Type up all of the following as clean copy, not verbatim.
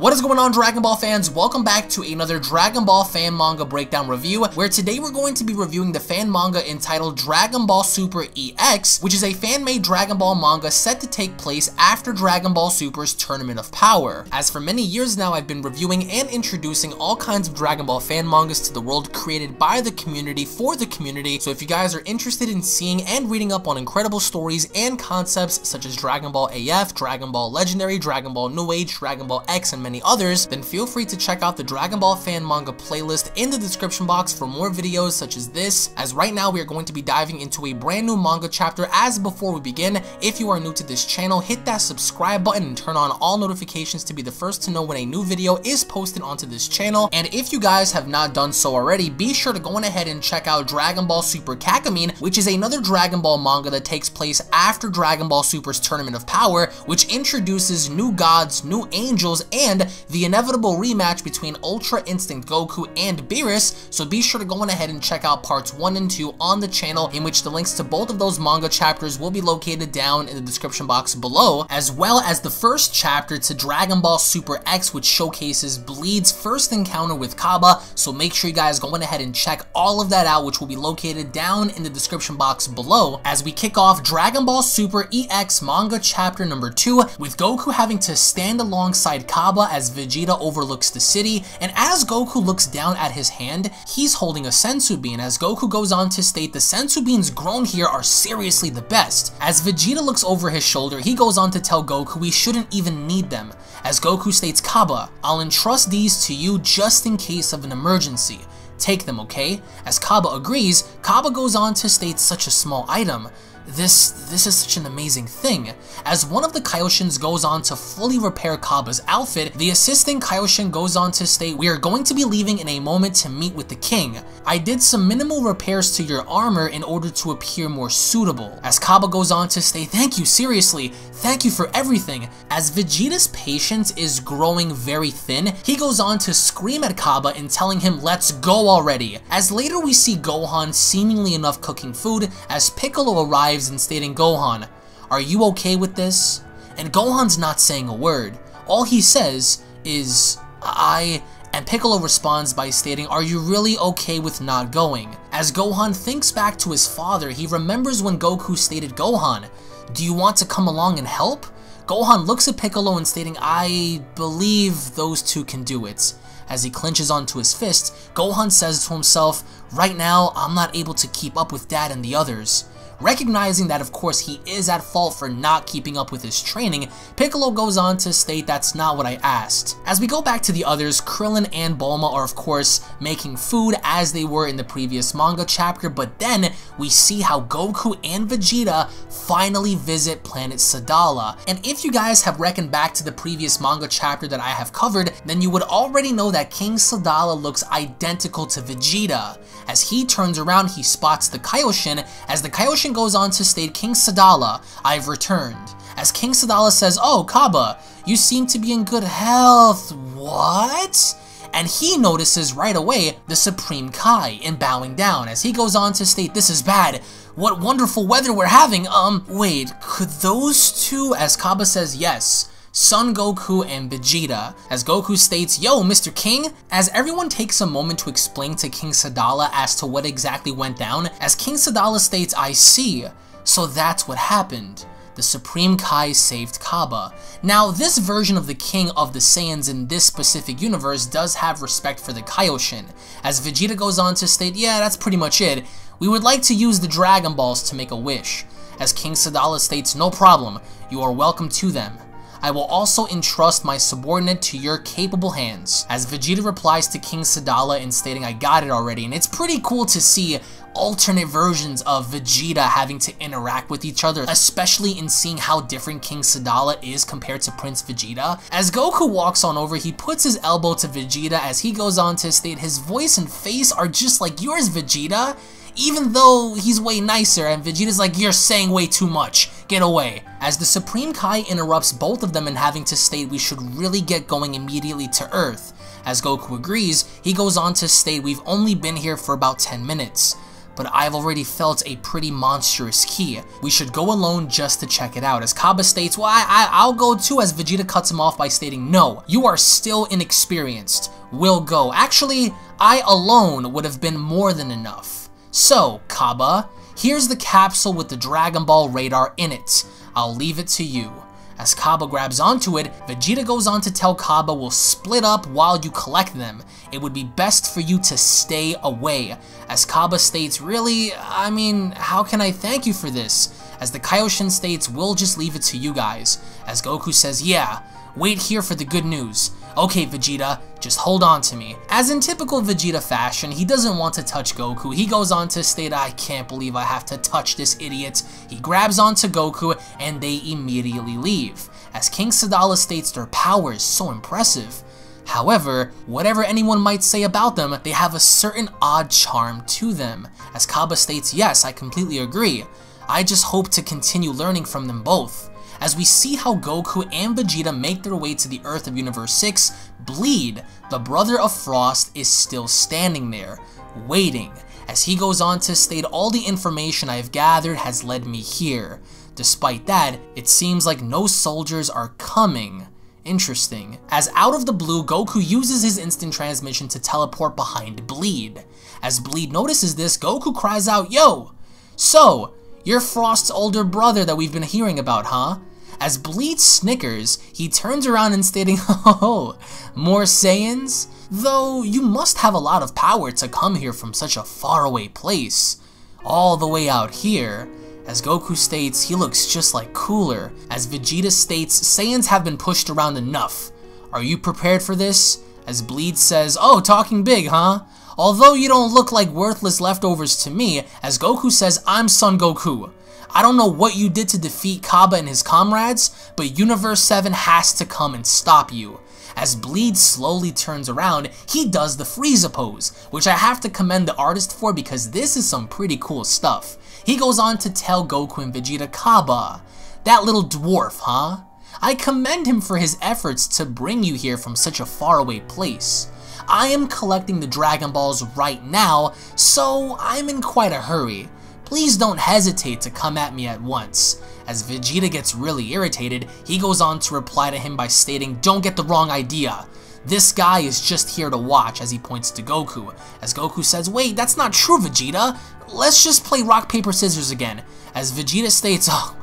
What is going on, Dragon Ball fans? Welcome back to another Dragon Ball fan manga breakdown review, where today we're going to be reviewing the fan manga entitled Dragon Ball Super EX, which is a fan-made Dragon Ball manga set to take place after Dragon Ball Super's Tournament of Power. As for many years now, I've been reviewing and introducing all kinds of Dragon Ball fan mangas to the world created by the community for the community, so if you guys are interested in seeing and reading up on incredible stories and concepts such as Dragon Ball AF, Dragon Ball Legendary, Dragon Ball New Age, Dragon Ball X, and many others, then feel free to check out the Dragon Ball fan manga playlist in the description box for more videos such as this, as right now we are going to be diving into a brand new manga chapter. As before we begin, if you are new to this channel, hit that subscribe button and turn on all notifications to be the first to know when a new video is posted onto this channel. And if you guys have not done so already, be sure to go on ahead and check out Dragon Ball Super Kakumei, which is another Dragon Ball manga that takes place after Dragon Ball Super's Tournament of Power, which introduces new gods, new angels, and the inevitable rematch between Ultra Instinct Goku and Beerus, so be sure to go on ahead and check out parts 1 and 2 on the channel, in which the links to both of those manga chapters will be located down in the description box below, as well as the first chapter to Dragon Ball Super X, which showcases Bleed's first encounter with Cabba, so make sure you guys go on ahead and check all of that out, which will be located down in the description box below, as we kick off Dragon Ball Super EX manga chapter number 2, with Goku having to stand alongside Cabba as Vegeta overlooks the city, and as Goku looks down at his hand, he's holding a senzu bean, as Goku goes on to state the senzu beans grown here are seriously the best. As Vegeta looks over his shoulder, he goes on to tell Goku we shouldn't even need them, as Goku states, "Cabba, I'll entrust these to you just in case of an emergency. Take them, okay?" As Cabba agrees, Cabba goes on to state, "Such a small item. This is such an amazing thing." As one of the Kaioshins goes on to fully repair Cabba's outfit, the assistant Kaioshin goes on to state, "We are going to be leaving in a moment to meet with the king. I did some minimal repairs to your armor in order to appear more suitable." As Cabba goes on to state, "Thank you, seriously, thank you for everything." As Vegeta's patience is growing very thin, he goes on to scream at Cabba and telling him, "Let's go already." As later we see Gohan seemingly enough cooking food, as Piccolo arrives and stating, "Gohan, are you okay with this?" And Gohan's not saying a word. All he says is, and Piccolo responds by stating, "Are you really okay with not going?" As Gohan thinks back to his father, he remembers when Goku stated, "Gohan, do you want to come along and help?" Gohan looks at Piccolo and stating, "I believe those two can do it." As he clenches onto his fist, Gohan says to himself, "Right now, I'm not able to keep up with Dad and the others." Recognizing that of course he is at fault for not keeping up with his training, Piccolo goes on to state, "That's not what I asked." As we go back to the others, Krillin and Bulma are of course making food as they were in the previous manga chapter, but then we see how Goku and Vegeta finally visit planet Sadala. And if you guys have reckoned back to the previous manga chapter that I have covered, then you would already know that King Sadala looks identical to Vegeta. As he turns around, he spots the Kaioshin, as the Kaioshin goes on to state, "King Sadala, I've returned." As King Sadala says, "Oh, Cabba, you seem to be in good health." What? And he notices right away the Supreme Kai in bowing down, as he goes on to state, "This is bad. What wonderful weather we're having. Wait, could those two?" As Cabba says, "Yes, Son Goku and Vegeta." As Goku states, "Yo, Mr. King?" As everyone takes a moment to explain to King Sadala as to what exactly went down, as King Sadala states, "I see. So that's what happened. The Supreme Kai saved Cabba." Now, this version of the King of the Saiyans in this specific universe does have respect for the Kaioshin, as Vegeta goes on to state, "Yeah, that's pretty much it. We would like to use the Dragon Balls to make a wish." As King Sadala states, "No problem. You are welcome to them. I will also entrust my subordinate to your capable hands." As Vegeta replies to King Sadala in stating, "I got it already." And it's pretty cool to see alternate versions of Vegeta having to interact with each other, especially in seeing how different King Sadala is compared to Prince Vegeta. As Goku walks on over, he puts his elbow to Vegeta, as he goes on to state, "His voice and face are just like yours, Vegeta, even though he's way nicer." And Vegeta's like, "You're saying way too much. Get away." As the Supreme Kai interrupts both of them in having to state, "We should really get going immediately to Earth." As Goku agrees, he goes on to state, "We've only been here for about 10 minutes. but I've already felt a pretty monstrous ki. We should go alone just to check it out. As Cabba states, well, I'll go too, as Vegeta cuts him off by stating, no, you are still inexperienced. We'll go. Actually, I alone would have been more than enough. So, Cabba, here's the capsule with the Dragon Ball radar in it. I'll leave it to you. As Cabba grabs onto it, Vegeta goes on to tell Cabba we'll split up while you collect them. It would be best for you to stay away. As Cabba states, really, I mean, how can I thank you for this? As the Kaioshin states, we'll just leave it to you guys. As Goku says, yeah, wait here for the good news. Okay, Vegeta, just hold on to me. As in typical Vegeta fashion, he doesn't want to touch Goku. He goes on to state, I can't believe I have to touch this idiot. He grabs onto Goku, and they immediately leave. As King Sadala states, their power is so impressive. However, whatever anyone might say about them, they have a certain odd charm to them. As Cabba states, yes, I completely agree. I just hope to continue learning from them both. As we see how Goku and Vegeta make their way to the Earth of Universe 6, Bleed, the brother of Frost, is still standing there, waiting, as he goes on to state all the information I have gathered has led me here. Despite that, it seems like no soldiers are coming. Interesting. As out of the blue, Goku uses his instant transmission to teleport behind Bleed. As Bleed notices this, Goku cries out, yo! So, you're Frost's older brother that we've been hearing about, huh? As Bleed snickers, he turns around and stating, oh, more Saiyans? Though you must have a lot of power to come here from such a faraway place. All the way out here. As Goku states, he looks just like Cooler. As Vegeta states, Saiyans have been pushed around enough. Are you prepared for this? As Bleed says, oh, talking big, huh? Although you don't look like worthless leftovers to me, as Goku says, I'm Son Goku. I don't know what you did to defeat Cabba and his comrades, but Universe 7 has to come and stop you. As Bleed slowly turns around, he does the Frieza pose, which I have to commend the artist for because this is some pretty cool stuff. He goes on to tell Goku and Vegeta, Cabba, that little dwarf, huh? I commend him for his efforts to bring you here from such a faraway place. I am collecting the Dragon Balls right now, so I'm in quite a hurry. Please don't hesitate to come at me at once. As Vegeta gets really irritated, he goes on to reply to him by stating, don't get the wrong idea. This guy is just here to watch, as he points to Goku. As Goku says, wait, that's not true, Vegeta. Let's just play rock, paper, scissors again. As Vegeta states, oh,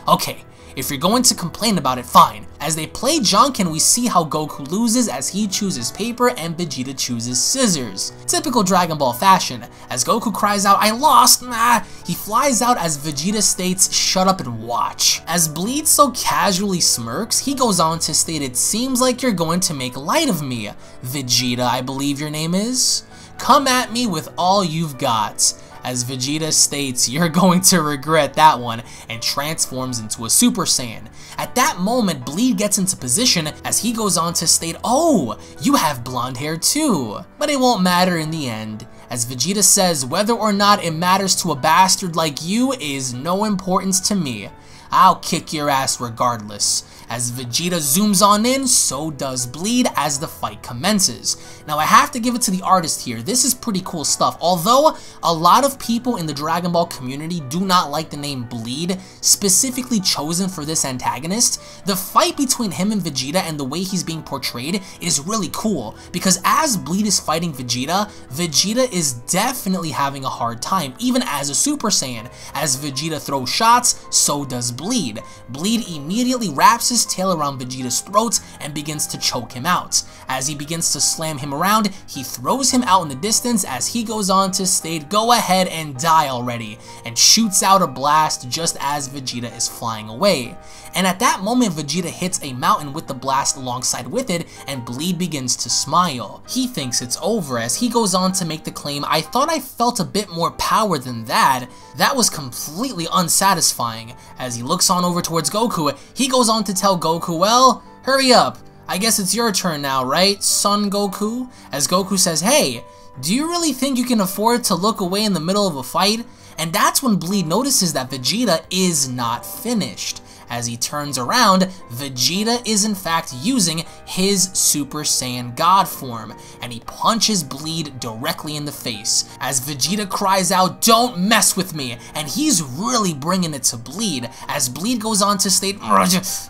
okay. If you're going to complain about it, fine. As they play Jonkin, we see how Goku loses as he chooses paper and Vegeta chooses scissors. Typical Dragon Ball fashion. As Goku cries out, I lost, nah, he flies out as Vegeta states, shut up and watch. As Bleed so casually smirks, he goes on to state, it seems like you're going to make light of me. Vegeta, I believe your name is? Come at me with all you've got. As Vegeta states, you're going to regret that one, and transforms into a Super Saiyan. At that moment, Bleed gets into position as he goes on to state, oh, you have blonde hair too. But it won't matter in the end. As Vegeta says, whether or not it matters to a bastard like you is no importance to me. I'll kick your ass regardless. As Vegeta zooms on in, so does Bleed as the fight commences. Now I have to give it to the artist here, this is pretty cool stuff. Although a lot of people in the Dragon Ball community do not like the name Bleed, specifically chosen for this antagonist, the fight between him and Vegeta and the way he's being portrayed is really cool. Because as Bleed is fighting Vegeta, Vegeta is definitely having a hard time, even as a Super Saiyan. As Vegeta throws shots, so does Bleed. Bleed immediately wraps his tail around Vegeta's throat and begins to choke him out. As he begins to slam him around, he throws him out in the distance as he goes on to state, go ahead and die already, and shoots out a blast just as Vegeta is flying away. And at that moment, Vegeta hits a mountain with the blast alongside with it, and Bleed begins to smile. He thinks it's over as he goes on to make the claim, I thought I felt a bit more power than that. That was completely unsatisfying. As he looks on over towards Goku, he goes on to tell Goku, well, hurry up. I guess it's your turn now, right, Son Goku? As Goku says, hey, do you really think you can afford to look away in the middle of a fight? And that's when Bleed notices that Vegeta is not finished. As he turns around, Vegeta is in fact using his Super Saiyan God form, and he punches Bleed directly in the face. As Vegeta cries out, "Don't mess with me," and he's really bringing it to Bleed, as Bleed goes on to state,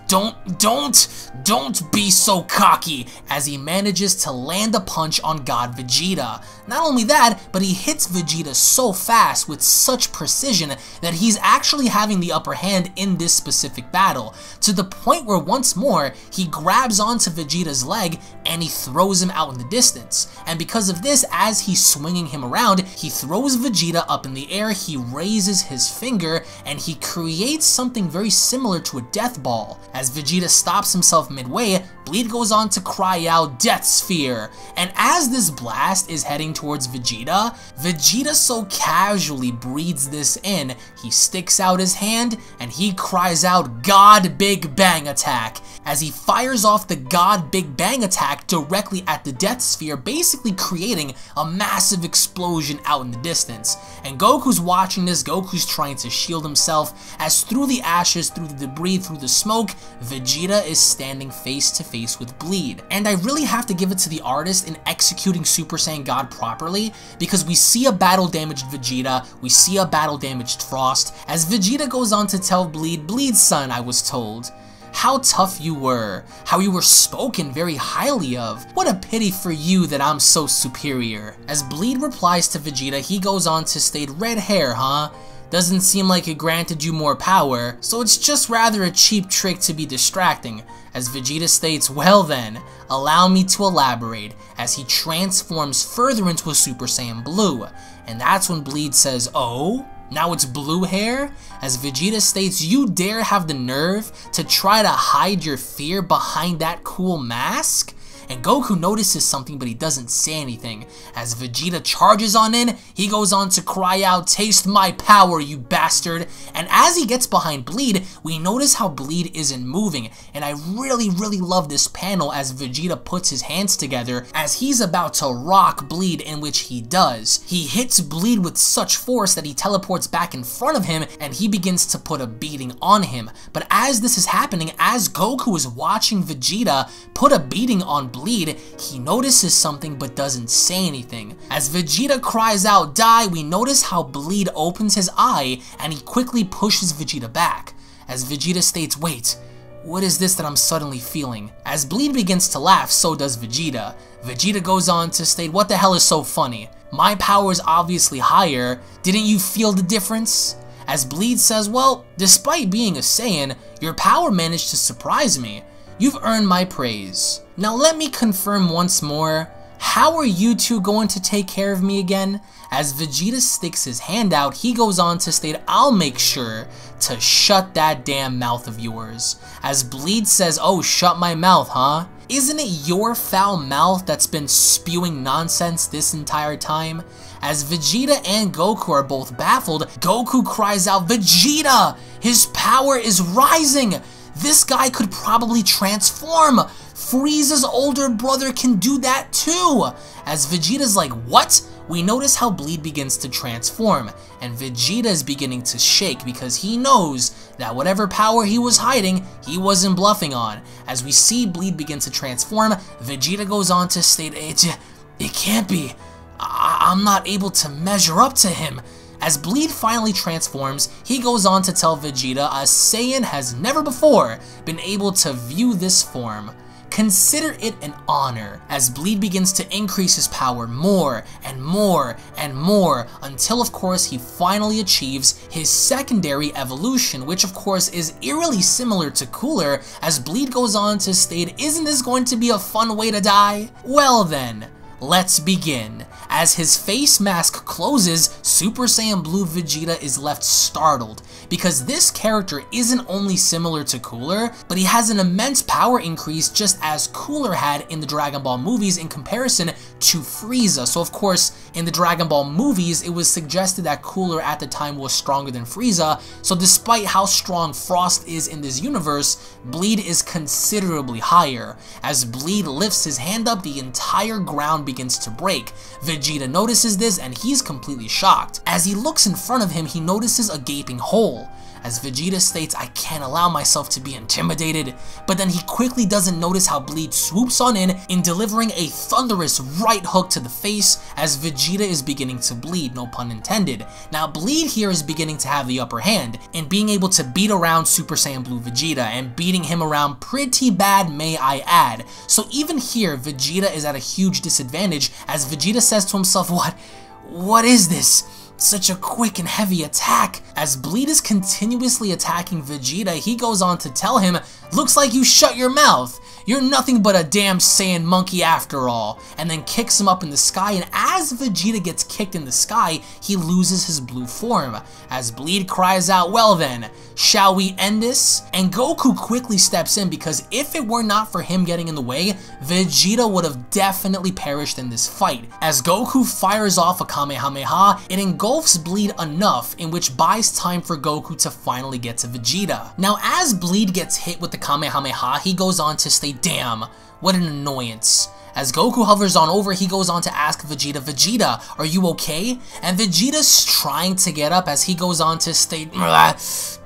don't be so cocky, as he manages to land a punch on God Vegeta. Not only that, but he hits Vegeta so fast with such precision that he's actually having the upper hand in this specific battle, to the point where once more, he grabs onto Vegeta's leg and he throws him out in the distance. And because of this, as he's swinging him around, he throws Vegeta up in the air, he raises his finger, and he creates something very similar to a death ball. As Vegeta stops himself midway, Bleed goes on to cry out, "Death Sphere!" And as this blast is heading towards Vegeta, Vegeta so casually breathes this in, he sticks out his hand and he cries out, "God Big Bang Attack!" as he fires off the God Big Bang Attack directly at the Death Sphere, basically creating a massive explosion out in the distance. And Goku's watching this, Goku's trying to shield himself, as through the ashes, through the debris, through the smoke, Vegeta is standing face to face with Bleed. And I really have to give it to the artist in executing Super Saiyan God properly, because we see a battle-damaged Vegeta, we see a battle-damaged Frost, as Vegeta goes on to tell Bleed, "Bleed son, I was told. How tough you were, how you were spoken very highly of. What a pity for you that I'm so superior." As Bleed replies to Vegeta, he goes on to state, "Red hair, huh? Doesn't seem like it granted you more power, so it's just rather a cheap trick to be distracting." As Vegeta states, "Well then, allow me to elaborate," as he transforms further into a Super Saiyan Blue. And that's when Bleed says, "Oh? Now it's blue hair?" As Vegeta states, "You dare have the nerve to try to hide your fear behind that cool mask?" And Goku notices something, but he doesn't say anything. As Vegeta charges on in, he goes on to cry out, "Taste my power, you bastard!" And as he gets behind Bleed, we notice how Bleed isn't moving. And I really love this panel as Vegeta puts his hands together as he's about to rock Bleed, in which he does. He hits Bleed with such force that he teleports back in front of him and he begins to put a beating on him. But as this is happening, as Goku is watching Vegeta put a beating on Bleed, he notices something but doesn't say anything. As Vegeta cries out, "Die!" we notice how Bleed opens his eye and he quickly pushes Vegeta back. As Vegeta states, "Wait, what is this that I'm suddenly feeling?" As Bleed begins to laugh, so does Vegeta. Vegeta goes on to state, "What the hell is so funny? My power is obviously higher. Didn't you feel the difference?" As Bleed says, "Well, despite being a Saiyan, your power managed to surprise me. You've earned my praise. Now let me confirm once more, how are you two going to take care of me again?" As Vegeta sticks his hand out, he goes on to state, "I'll make sure to shut that damn mouth of yours." As Bleed says, "Oh, shut my mouth, huh? Isn't it your foul mouth that's been spewing nonsense this entire time?" As Vegeta and Goku are both baffled, Goku cries out, "Vegeta! His power is rising! This guy could probably transform! Frieza's older brother can do that too!" As Vegeta's like, "What?" we notice how Bleed begins to transform, and Vegeta is beginning to shake because he knows that whatever power he was hiding, he wasn't bluffing on. As we see Bleed begin to transform, Vegeta goes on to state, It can't be. I'm not able to measure up to him." As Bleed finally transforms, he goes on to tell Vegeta a Saiyan has never before been able to view this form. Consider it an honor, as Bleed begins to increase his power more and more and more, until of course he finally achieves his secondary evolution, which of course is eerily similar to Cooler, as Bleed goes on to state, "Isn't this going to be a fun way to die?" Well then, let's begin. As his face mask closes, Super Saiyan Blue Vegeta is left startled, because this character isn't only similar to Cooler, but he has an immense power increase just as Cooler had in the Dragon Ball movies in comparison to Frieza. So of course, in the Dragon Ball movies, it was suggested that Cooler at the time was stronger than Frieza, so despite how strong Frost is in this universe, Bleed is considerably higher. As Bleed lifts his hand up, the entire ground begins to break. Vegeta notices this and he's completely shocked. As he looks in front of him, he notices a gaping hole. as Vegeta states, "I can't allow myself to be intimidated," but then he quickly doesn't notice how Bleed swoops on in delivering a thunderous right hook to the face as Vegeta is beginning to bleed, no pun intended. Now Bleed here is beginning to have the upper hand in being able to beat around Super Saiyan Blue Vegeta and beating him around pretty bad, may I add. So even here Vegeta is at a huge disadvantage as Vegeta says to himself, What is this? Such a quick and heavy attack." As Bleed is continuously attacking Vegeta, he goes on to tell him, "Looks like you shut your mouth. You're nothing but a damn Saiyan monkey after all," and then kicks him up in the sky, and as Vegeta gets kicked in the sky, he loses his blue form. As Bleed cries out, "Well then, shall we end this?" And Goku quickly steps in because if it were not for him getting in the way, Vegeta would have definitely perished in this fight. As Goku fires off a Kamehameha, it engulfs Bleed enough in which buys time for Goku to finally get to Vegeta. Now as Bleed gets hit with the Kamehameha, he goes on to state, "Damn, what an annoyance." As Goku hovers on over, he goes on to ask Vegeta, "Vegeta, are you okay?" And Vegeta's trying to get up as he goes on to state,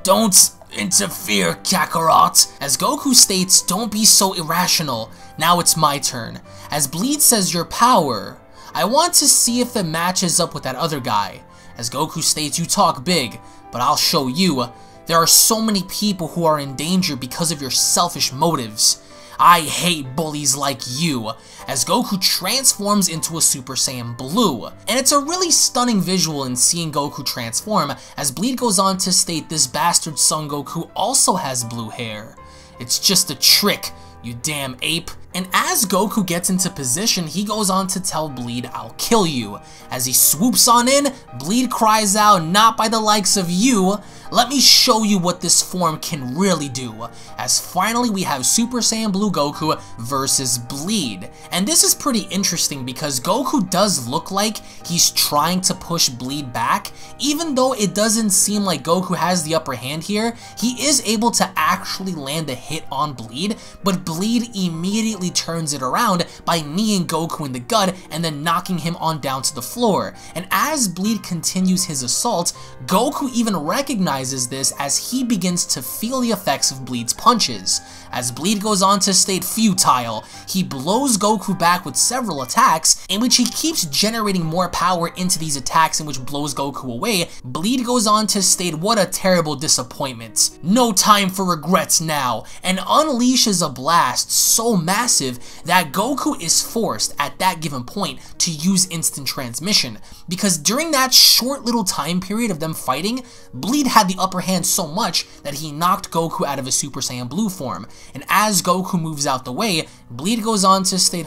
"Don't interfere, Kakarot." As Goku states, "Don't be so irrational. Now it's my turn." As Bleed says, "Your power. I want to see if it matches up with that other guy." As Goku states, "You talk big, but I'll show you. There are so many people who are in danger because of your selfish motives. I hate bullies like you." As Goku transforms into a Super Saiyan Blue. And it's a really stunning visual in seeing Goku transform, as Bleed goes on to state, "This bastard Son Goku also has blue hair. It's just a trick, you damn ape." And as Goku gets into position, he goes on to tell Bleed, "I'll kill you." As he swoops on in, Bleed cries out, "Not by the likes of you. Let me show you what this form can really do." As finally we have Super Saiyan Blue Goku versus Bleed. And this is pretty interesting because Goku does look like he's trying to push Bleed back. Even though it doesn't seem like Goku has the upper hand here, he is able to actually land a hit on Bleed, but Bleed immediately turns it around by kneeing Goku in the gut and then knocking him on down to the floor. And as Bleed continues his assault, Goku even recognizes this as he begins to feel the effects of Bleed's punches. As Bleed goes on to state, "Futile," he blows Goku back with several attacks in which he keeps generating more power into these attacks in which blows Goku away. Bleed goes on to state, "What a terrible disappointment. No time for regrets now," and unleashes a blast so massive that Goku is forced at that given point to use instant transmission, because during that short little time period of them fighting, Bleed had the upper hand so much that he knocked Goku out of his Super Saiyan Blue form. And as Goku moves out the way, Bleed goes on to state,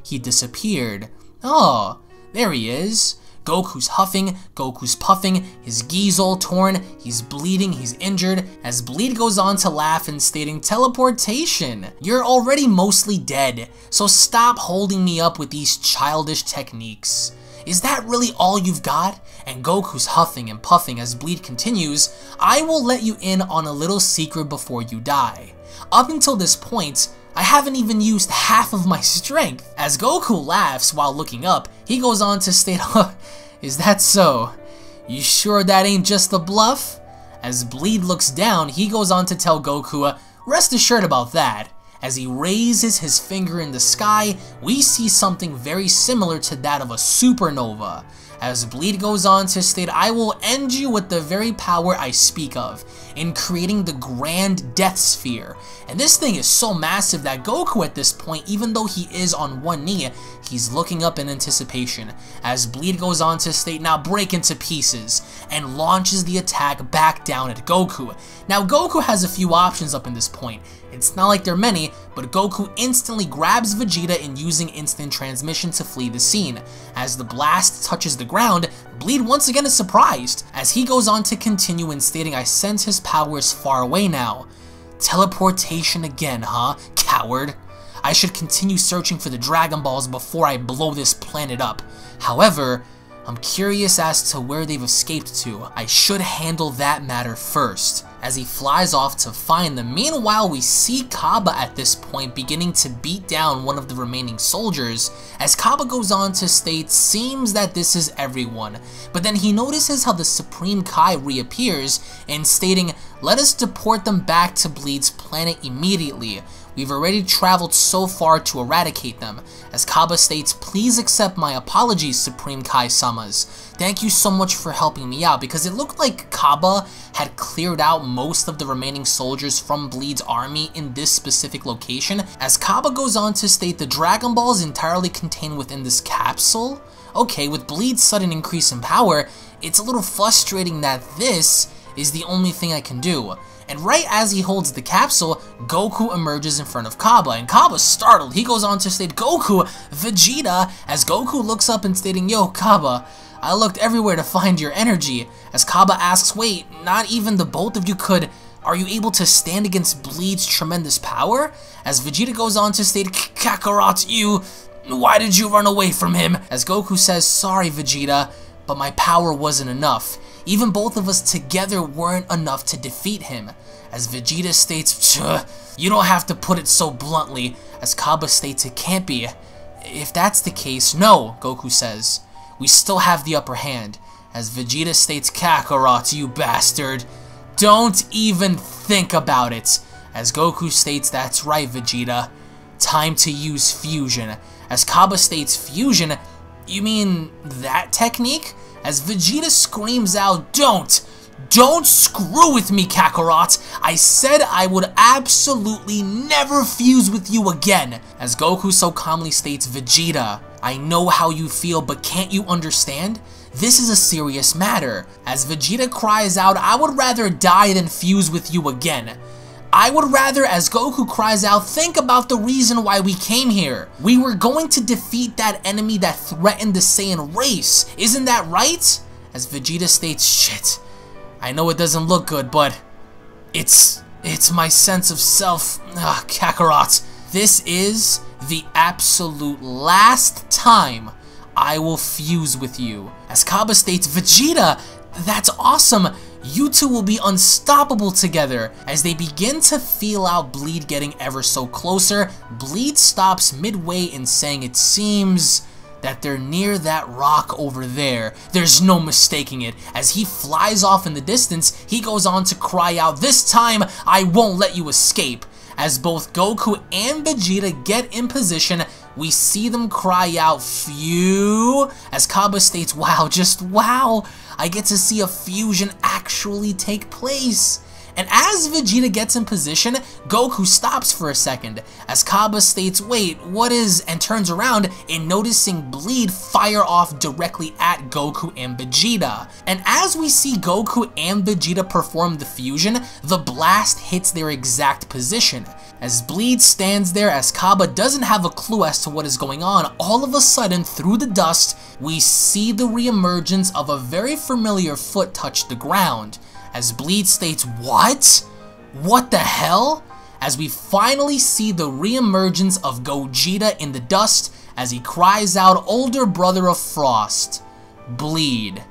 he disappeared. Oh, there he is. Goku's huffing, Goku's puffing, his gi's all torn, he's bleeding, he's injured, as Bleed goes on to laugh and stating, "Teleportation! You're already mostly dead, so stop holding me up with these childish techniques. Is that really all you've got?" And Goku's huffing and puffing as Bleed continues, "I will let you in on a little secret before you die. Up until this point, I haven't even used half of my strength." As Goku laughs while looking up, he goes on to state, "Is that so? You sure that ain't just a bluff?" As Bleed looks down, he goes on to tell Goku, "Rest assured about that." As he raises his finger in the sky, we see something very similar to that of a supernova. As Bleed goes on to state, "I will end you with the very power I speak of, in creating the Grand Death Sphere." And this thing is so massive that Goku at this point, even though he is on one knee, he's looking up in anticipation. As Bleed goes on to state, "Now break into pieces," and launches the attack back down at Goku. Now Goku has a few options up in this point. It's not like there are many, but Goku instantly grabs Vegeta and using instant transmission to flee the scene. As the blast touches the ground, Bleed once again is surprised, as he goes on to continue in stating, "I sense his powers far away now." Teleportation again, huh, coward? I should continue searching for the Dragon Balls before I blow this planet up. However, I'm curious as to where they've escaped to. I should handle that matter first. as he flies off to find them. Meanwhile, we see Cabba at this point beginning to beat down one of the remaining soldiers, as Cabba goes on to state, seems that this is everyone, but then he notices how the Supreme Kai reappears and stating, let us deport them back to Bleed's planet immediately. We've already traveled so far to eradicate them, as Cabba states, please accept my apologies, Supreme Kai-samas. Thank you so much for helping me out, because it looked like Cabba had cleared out most of the remaining soldiers from Bleed's army in this specific location, as Cabba goes on to state the Dragon Ball is entirely contained within this capsule. Okay, with Bleed's sudden increase in power, it's a little frustrating that this is the only thing I can do. And right as he holds the capsule, Goku emerges in front of Cabba, and Cabba's startled. He goes on to state, Goku Vegeta, as Goku looks up and stating, yo, Cabba, I looked everywhere to find your energy. As Cabba asks, wait, not even the both of you could, are you able to stand against Bleed's tremendous power? As Vegeta goes on to state, Kakarot, why did you run away from him? As Goku says, sorry Vegeta, but my power wasn't enough. Even both of us together weren't enough to defeat him. As Vegeta states, you don't have to put it so bluntly. As Cabba states, it can't be. If that's the case, no, Goku says. We still have the upper hand. As Vegeta states, Kakarot, you bastard. Don't even think about it. As Goku states, that's right, Vegeta. Time to use fusion. As Cabba states, fusion? You mean that technique? As Vegeta screams out, Don't screw with me, Kakarot! I said I would absolutely never fuse with you again! As Goku so calmly states, Vegeta, I know how you feel, but can't you understand? This is a serious matter. As Vegeta cries out, I would rather die than fuse with you again. I would rather, as Goku cries out, think about the reason why we came here. We were going to defeat that enemy that threatened the Saiyan race. Isn't that right? As Vegeta states, shit, I know it doesn't look good, but it's my sense of self. Kakarot, this is the absolute last time I will fuse with you. As Cabba states, Vegeta, that's awesome. You two will be unstoppable together. As they begin to feel out Bleed getting ever so closer, Bleed stops midway in saying it seems that they're near that rock over there. There's no mistaking it. As he flies off in the distance, he goes on to cry out, this time I won't let you escape. As both Goku and Vegeta get in position, we see them cry out, phew, as Cabba states, wow, just wow, I get to see a fusion actually take place. And as Vegeta gets in position, Goku stops for a second, as Cabba states, wait, what is, and turns around and noticing Bleed fire off directly at Goku and Vegeta. And as we see Goku and Vegeta perform the fusion, the blast hits their exact position. As Bleed stands there, as Cabba doesn't have a clue as to what is going on, all of a sudden, through the dust, we see the reemergence of a very familiar foot touch the ground. As Bleed states, what? What the hell? As we finally see the reemergence of Gogeta in the dust as he cries out, older brother of Frost, Bleed,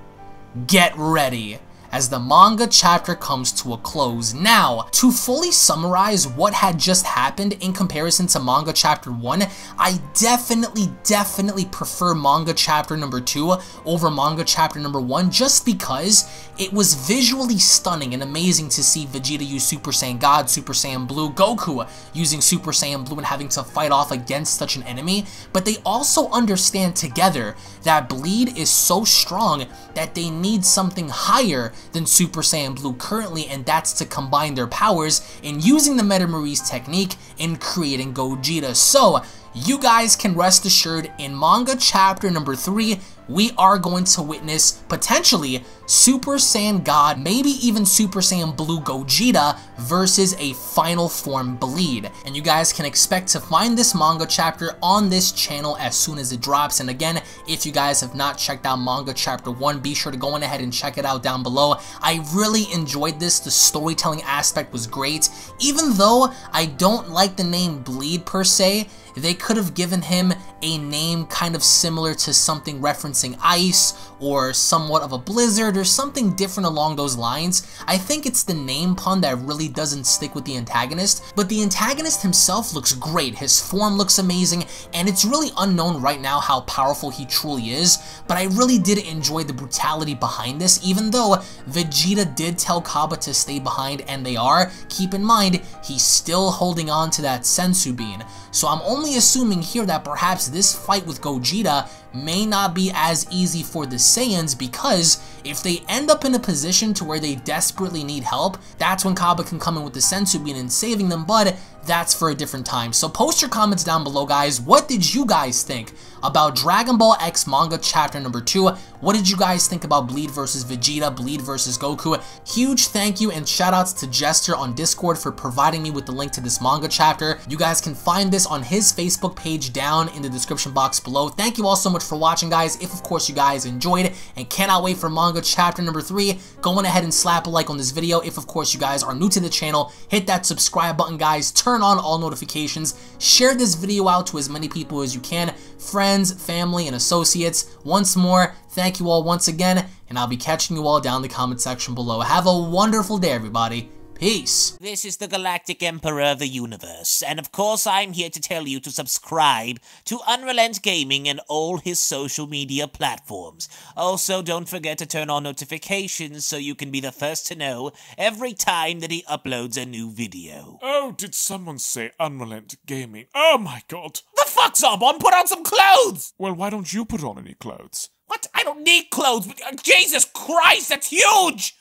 get ready. As the manga chapter comes to a close. Now, to fully summarize what had just happened in comparison to manga chapter 1, I definitely prefer manga chapter number 2 over manga chapter number 1 just because it was visually stunning and amazing to see Vegeta use Super Saiyan God, Super Saiyan Blue, Goku using Super Saiyan Blue and having to fight off against such an enemy, but they also understand together that Bleed is so strong that they need something higher than Super Saiyan Blue currently, and that's to combine their powers in using the Metamarise technique in creating Gogeta. So, you guys can rest assured in manga chapter number 3, we are going to witness potentially Super Saiyan God, maybe even Super Saiyan Blue Gogeta versus a final form Bleed. And you guys can expect to find this manga chapter on this channel as soon as it drops. And again, if you guys have not checked out manga chapter 1, be sure to go on ahead and check it out down below. I really enjoyed this. The storytelling aspect was great. Even though I don't like the name Bleed per se, they could have given him a name kind of similar to something referencing referencing ice or somewhat of a blizzard or something different along those lines. I think it's the name pun that really doesn't stick with the antagonist, but the antagonist himself looks great, his form looks amazing, and it's really unknown right now how powerful he truly is, but I really did enjoy the brutality behind this, even though Vegeta did tell Cabba to stay behind, and they are. Keep in mind, he's still holding on to that sensu bean, so I'm only assuming here that perhaps this fight with Gogeta may not be as easy for the Saiyans, because if they end up in a position to where they desperately need help, that's when Cabba can come in with the sensu bean and saving them, but that's for a different time. So post your comments down below, guys. What did you guys think about Dragon Ball X Manga Chapter number 2? What did you guys think about Bleed vs Vegeta, Bleed vs Goku? Huge thank you and shoutouts to Jester on Discord for providing me with the link to this manga chapter. You guys can find this on his Facebook page down in the description box below. Thank you all so much for watching, guys. If of course you guys enjoyed and cannot wait for manga chapter number 3, go on ahead and slap a like on this video. If of course you guys are new to the channel, hit that subscribe button, guys. Turn on all notifications. Share this video out to as many people as you can, friends, family, and associates. Once more, thank you all once again, and I'll be catching you all down in the comment section below. Have a wonderful day, everybody. Peace. This is the Galactic Emperor of the Universe, and of course I'm here to tell you to subscribe to UnrealEntGaming and all his social media platforms. Also, don't forget to turn on notifications so you can be the first to know every time that he uploads a new video. Oh, did someone say UnrealEntGaming? Oh my god. The fuck, Zarbon? Put on some clothes! Well, why don't you put on any clothes? What? I don't need clothes, but Jesus Christ, that's huge!